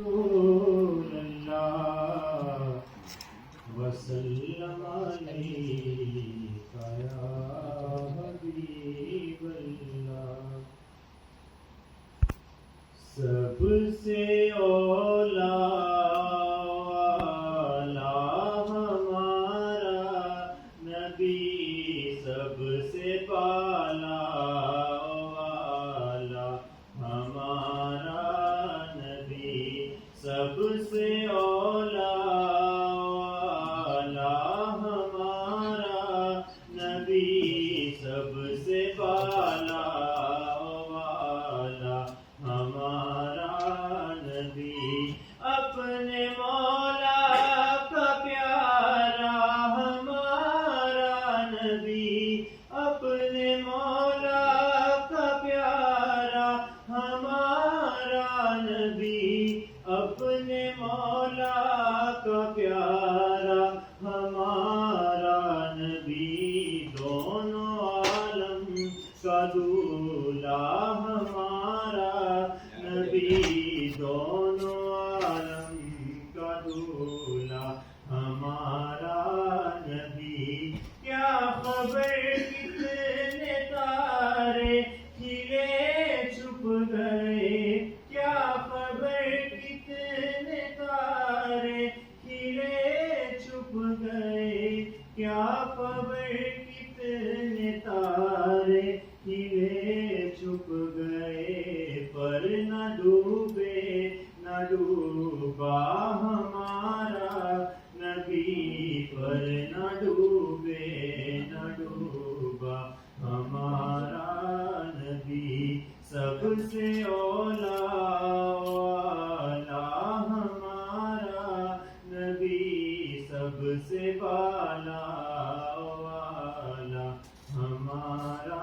رسول اللہ وسلم علیکہ یا حبیب اللہ. سب سے اولا والا ہمارا نبی، سب سے پالا والا ہمارا نبی، سب سے اولا والا ہمارا نبی، سب سے پالا والا ہمارا نبی. اپنے مولا کا پیارا ہمارا نبی، اپنے مولا کا پیارا ہمارا نبی، اپنے مولا کا پیارا ہمارا نبی. دونوں عالم کا دولہا ہمارا نبی، دونوں عالم کا دولہا ہمارا نبی. کیا خبر کتنے تارے کھلے چھپ گئے، کیا خبر کتنے تارے کھلے چھپ گئے، کیا خبر کتنے تارے کھلے چھپ گئے. پر نہ ڈوبے نہ ڈوبا ہمارا نبی، پر نہ ڈوبے نہ ڈوبا ہمارا نبی. سب سے اولا والا ہمارا نبی، سب سے بالا والا ہمارا